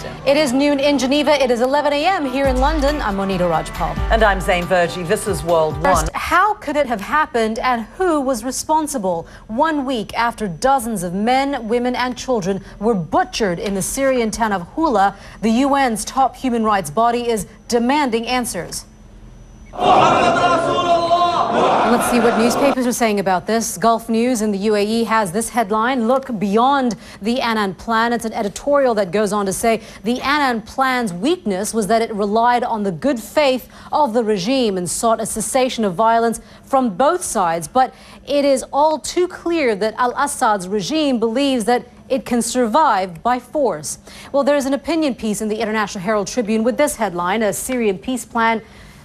Washington. It is noon in Geneva. It is 11 a.m. here in London. I'm Monita Rajpal. And I'm Jun01. This is World One. First, how could it have happened and who was responsible? 1 week after dozens of men, women and children were butchered in the Syrian town of Hula, the UN's top human rights body is demanding answers. Let's see what newspapers are saying about this. Gulf News in the UAE has this headline, "Look beyond the Annan Plan." It's an editorial that goes on to say the Annan Plan's weakness was that it relied on the good faith of the regime and sought a cessation of violence from both sides. But it is all too clear that al-Assad's regime believes that it can survive by force. Well, there's an opinion piece in the International Herald Tribune with this headline, "A Syrian peace plan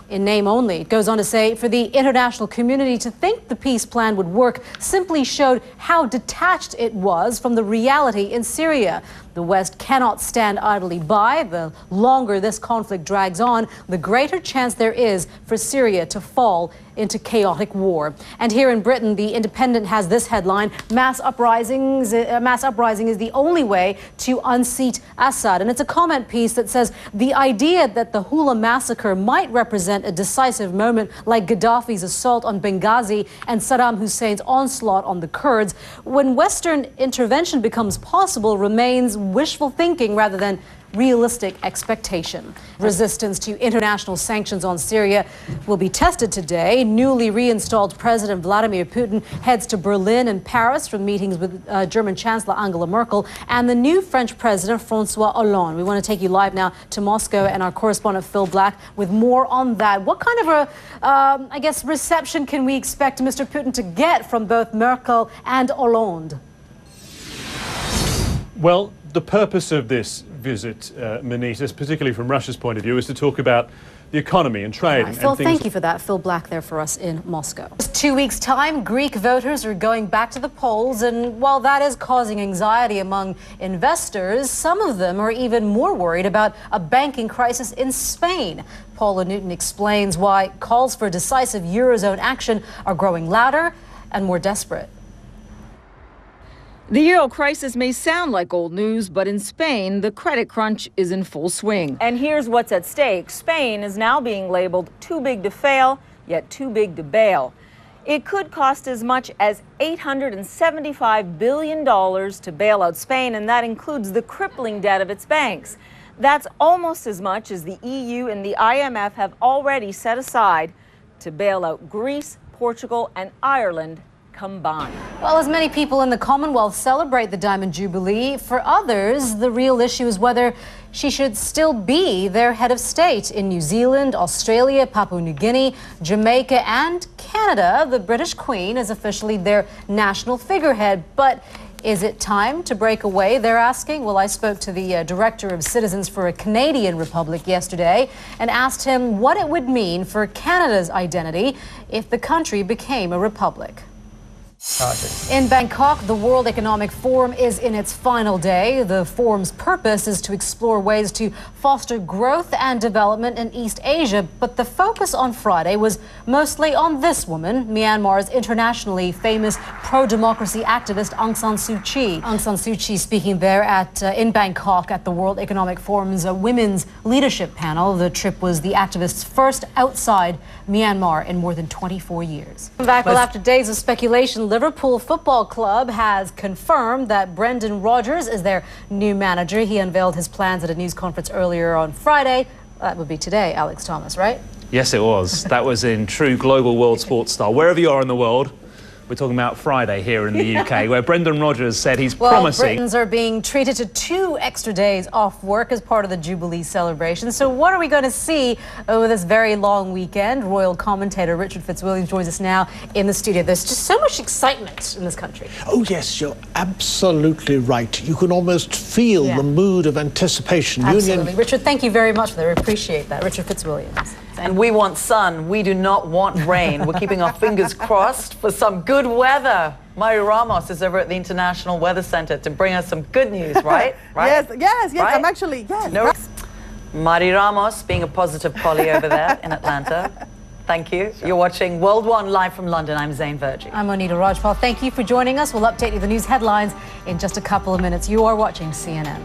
in name only." It goes on to say, for the international community to think the peace plan would work simply showed how detached it was from the reality in Syria. The West cannot stand idly by. The longer this conflict drags on, the greater chance there is for Syria to fall into chaotic war. And here in Britain, The Independent has this headline, mass uprising is the only way to unseat Assad. And it's a comment piece that says the idea that the Hula massacre might represent a decisive moment like Gaddafi's assault on Benghazi and Saddam Hussein's onslaught on the Kurds, when Western intervention becomes possible, remains wishful thinking rather than realistic expectation. Resistance to international sanctions on Syria will be tested today. Newly reinstalled President Vladimir Putin heads to Berlin and Paris for meetings with German Chancellor Angela Merkel and the new French President François Hollande. We want to take you live now to Moscow and our correspondent Phil Black with more on that. What kind of a, reception can we expect Mr. Putin to get from both Merkel and Hollande? Well, the purpose of this visit, Monita, particularly from Russia's point of view, is to talk about the economy and trade. Right. Phil, thank you for that. Phil Black there for us in Moscow. Just 2 weeks' time, Greek voters are going back to the polls, and while that is causing anxiety among investors, some of them are even more worried about a banking crisis in Spain. Paula Newton explains why calls for decisive Eurozone action are growing louder and more desperate. The Euro crisis may sound like old news, but in Spain, the credit crunch is in full swing. And here's what's at stake. Spain is now being labeled too big to fail, yet too big to bail. It could cost as much as $875 billion to bail out Spain, and that includes the crippling debt of its banks. That's almost as much as the EU and the IMF have already set aside to bail out Greece, Portugal, and Ireland combined. Well, as many people in the Commonwealth celebrate the Diamond Jubilee, for others, the real issue is whether she should still be their head of state. In New Zealand, Australia, Papua New Guinea, Jamaica, and Canada, the British Queen is officially their national figurehead. But is it time to break away, they're asking? Well, I spoke to the Director of Citizens for a Canadian Republic yesterday and asked him what it would mean for Canada's identity if the country became a republic. In Bangkok, the World Economic Forum is in its final day. The forum's purpose is to explore ways to foster growth and development in East Asia. But the focus on Friday was mostly on this woman, Myanmar's internationally famous pro-democracy activist Aung San Suu Kyi. Aung San Suu Kyi speaking there in Bangkok at the World Economic Forum's Women's Leadership Panel. The trip was the activist's first outside Myanmar in more than 24 years. Back after days of speculation, Liverpool Football Club has confirmed that Brendan Rodgers is their new manager. He unveiled his plans at a news conference earlier on Friday. That would be today, Alex Thomas, right? Yes, it was. That was in true global world sports style. Wherever you are in the world, we're talking about Friday here in the UK, where Brendan Rodgers said he's promising... Well, Britons are being treated to 2 extra days off work as part of the Jubilee celebration. So what are we going to see over this very long weekend? Royal commentator Richard Fitzwilliam joins us now in the studio. There's just so much excitement in this country. Oh, yes, you're absolutely right. You can almost feel the mood of anticipation. Absolutely. Richard, thank you very much for that. We appreciate that. Richard Fitzwilliam. And we want sun. We do not want rain. We're keeping our fingers crossed for some good weather. Mari Ramos is over at the International Weather Center to bring us some good news, right? Yes. Right? I'm actually, yes. No, Mari Ramos being a positive Polly over there in Atlanta. Thank you. You're watching World One live from London. I'm Jun01. I'm Monita Rajpal. Thank you for joining us. We'll update you the news headlines in just a couple of minutes. You are watching CNN.